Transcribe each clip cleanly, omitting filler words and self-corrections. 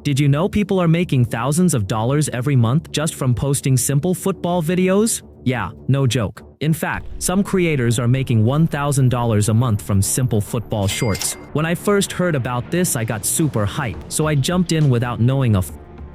Did you know people are making thousands of dollars every month just from posting simple football videos? Yeah, no joke. In fact, some creators are making $1,000 a month from simple football shorts. When I first heard about this, I got super hyped, so I jumped in without knowing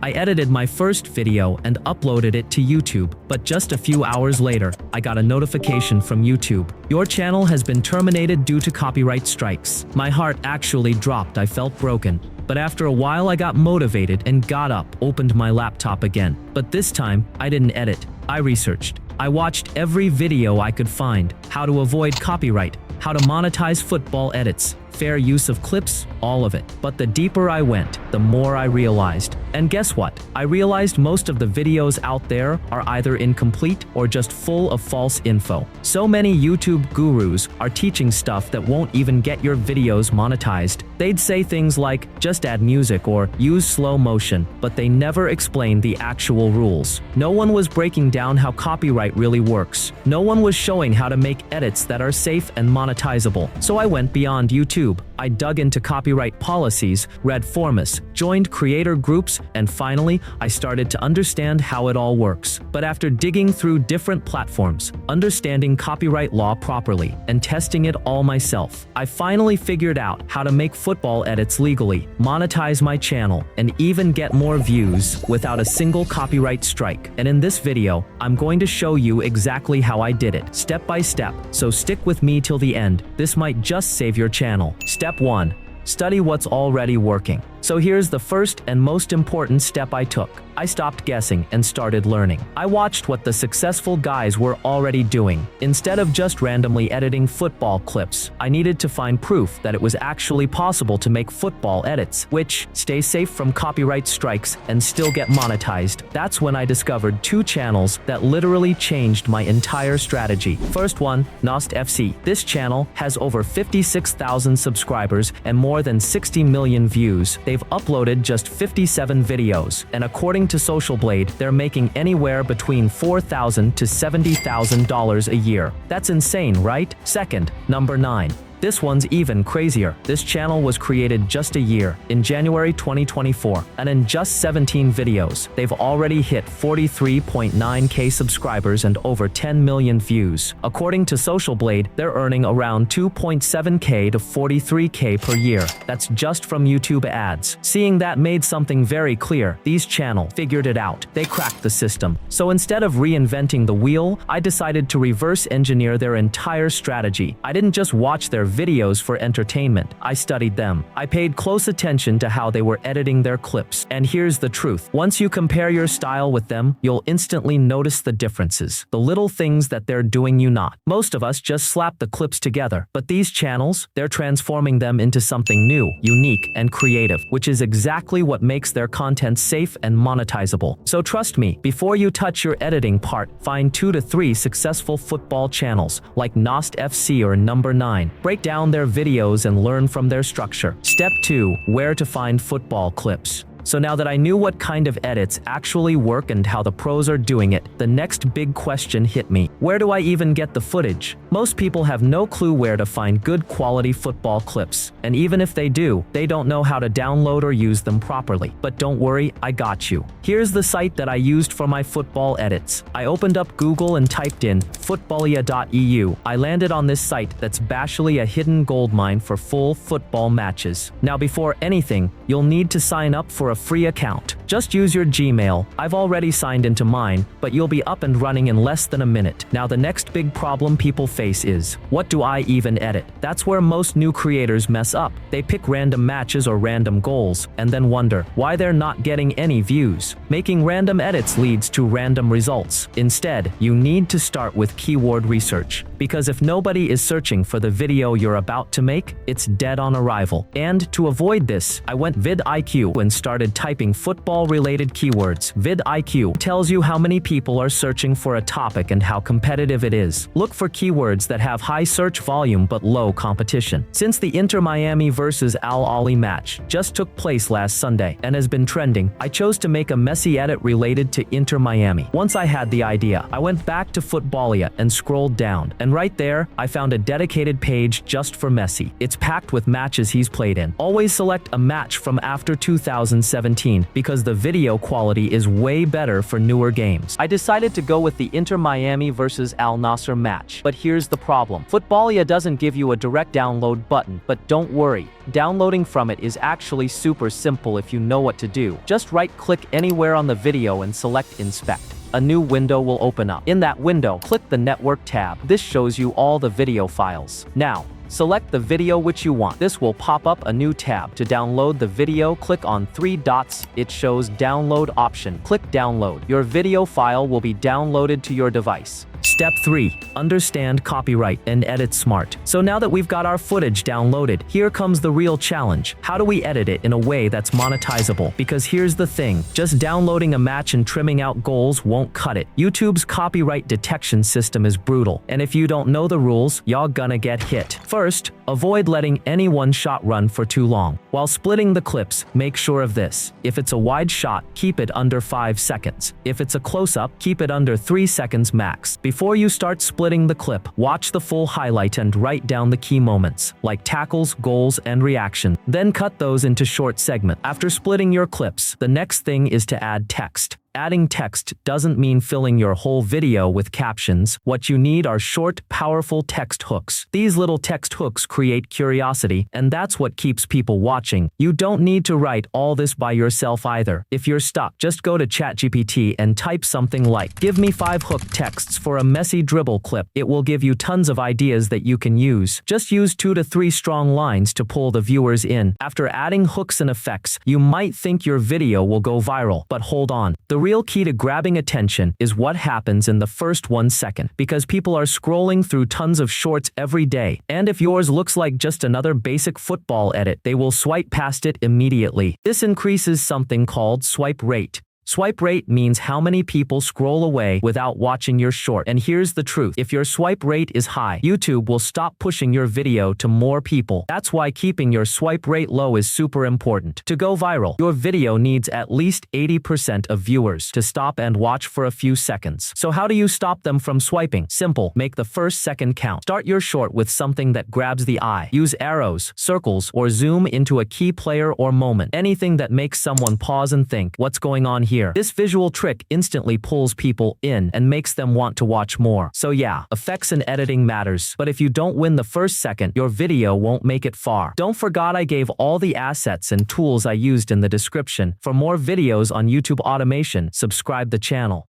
I edited my first video and uploaded it to YouTube, but just a few hours later, I got a notification from YouTube. Your channel has been terminated due to copyright strikes. My heart actually dropped. I felt broken. But after a while I got motivated and got up, opened my laptop again. But this time, I didn't edit. I researched. I watched every video I could find. How to avoid copyright, how to monetize football edits, fair use of clips, all of it. But the deeper I went, the more I realized. And guess what? I realized most of the videos out there are either incomplete or just full of false info. So many YouTube gurus are teaching stuff that won't even get your videos monetized. They'd say things like, just add music or use slow motion, but they never explained the actual rules. No one was breaking down how copyright really works. No one was showing how to make edits that are safe and monetizable. So I went beyond YouTube. I dug into copyright policies, read forums, joined creator groups, and finally, I started to understand how it all works. But after digging through different platforms, understanding copyright law properly, and testing it all myself, I finally figured out how to make football edits legally, monetize my channel, and even get more views without a single copyright strike. And in this video, I'm going to show you exactly how I did it, step by step, so stick with me till the end. This might just save your channel. Step 1. Study what's already working. So here's the first and most important step I took. I stopped guessing and started learning. I watched what the successful guys were already doing. Instead of just randomly editing football clips, I needed to find proof that it was actually possible to make football edits, which stay safe from copyright strikes and still get monetized. That's when I discovered two channels that literally changed my entire strategy. First one, Nost FC. This channel has over 56,000 subscribers and more than 60 million views. They've uploaded just 57 videos, and according to Social Blade, they're making anywhere between $4,000 to $70,000 a year. That's insane, right? Second, number 9. This one's even crazier. This channel was created just a year, in January 2024, and in just 17 videos, they've already hit 43.9k subscribers and over 10 million views. According to Social Blade, they're earning around 2.7k to 43k per year. That's just from YouTube ads. Seeing that made something very clear. These channels figured it out. They cracked the system. So instead of reinventing the wheel, I decided to reverse engineer their entire strategy. I didn't just watch their videos for entertainment. I studied them. I paid close attention to how they were editing their clips. And here's the truth. Once you compare your style with them, you'll instantly notice the differences. The little things that they're doing you not. Most of us just slap the clips together. But these channels, they're transforming them into something new, unique, and creative, which is exactly what makes their content safe and monetizable. So trust me, before you touch your editing part, find 2 to 3 successful football channels like Nost FC or Number 9. Break down their videos and learn from their structure. Step 2. Where to find football clips. So now that I knew what kind of edits actually work and how the pros are doing it, the next big question hit me. Where do I even get the footage? Most people have no clue where to find good quality football clips. And even if they do, they don't know how to download or use them properly. But don't worry, I got you. Here's the site that I used for my football edits. I opened up Google and typed in footballia.eu. I landed on this site that's bashfully a hidden goldmine for full football matches. Now before anything, you'll need to sign up for a free account. Just use your Gmail. I've already signed into mine, but you'll be up and running in less than a minute. Now the next big problem people face is, what do I even edit? That's where most new creators mess up. They pick random matches or random goals, and then wonder why they're not getting any views. Making random edits leads to random results. Instead, you need to start with keyword research. Because if nobody is searching for the video you're about to make, it's dead on arrival. And to avoid this, I went vidIQ and started typing football-related keywords. vidIQ tells you how many people are searching for a topic and how competitive it is. Look for keywords that have high search volume but low competition. Since the Inter Miami vs Al Ahly match just took place last Sunday and has been trending, I chose to make a Messi edit related to Inter Miami. Once I had the idea, I went back to Footballia and scrolled down, and And right there, I found a dedicated page just for Messi. It's packed with matches he's played in. Always select a match from after 2017 because the video quality is way better for newer games. I decided to go with the Inter Miami versus Al Nassr match. But here's the problem. Footballia doesn't give you a direct download button, but don't worry. Downloading from it is actually super simple if you know what to do. Just right-click anywhere on the video and select Inspect. A new window will open up. In that window, click the Network tab. This shows you all the video files. Now, select the video which you want. This will pop up a new tab. To download the video, click on 3 dots. It shows Download option. Click Download. Your video file will be downloaded to your device. Step 3. Understand copyright and edit smart. So now that we've got our footage downloaded, here comes the real challenge. How do we edit it in a way that's monetizable? Because here's the thing, just downloading a match and trimming out goals won't cut it. YouTube's copyright detection system is brutal, and if you don't know the rules, you're gonna get hit. First, avoid letting any one shot run for too long. While splitting the clips, make sure of this. If it's a wide shot, keep it under 5 seconds. If it's a close-up, keep it under 3 seconds max. Before you start splitting the clip, watch the full highlight and write down the key moments, like tackles, goals, and reaction. Then cut those into short segments. After splitting your clips, the next thing is to add text. Adding text doesn't mean filling your whole video with captions. What you need are short, powerful text hooks. These little text hooks create curiosity, and that's what keeps people watching. You don't need to write all this by yourself either. If you're stuck, just go to ChatGPT and type something like, "Give me 5 hook texts for a Messi dribble clip." It will give you tons of ideas that you can use. Just use 2 to 3 strong lines to pull the viewers in. After adding hooks and effects, you might think your video will go viral, but hold on. The real key to grabbing attention is what happens in the first 1 second, because people are scrolling through tons of shorts every day, and if yours looks like just another basic football edit, they will swipe past it immediately. This increases something called swipe rate. Swipe rate means how many people scroll away without watching your short. And here's the truth. If your swipe rate is high, YouTube will stop pushing your video to more people. That's why keeping your swipe rate low is super important. To go viral, your video needs at least 80% of viewers to stop and watch for a few seconds. So how do you stop them from swiping? Simple. Make the first second count. Start your short with something that grabs the eye. Use arrows, circles, or zoom into a key player or moment. Anything that makes someone pause and think, what's going on here? This visual trick instantly pulls people in and makes them want to watch more. So yeah, effects and editing matters, but if you don't win the first second, your video won't make it far. Don't forget I gave all the assets and tools I used in the description. For more videos on YouTube automation, subscribe the channel.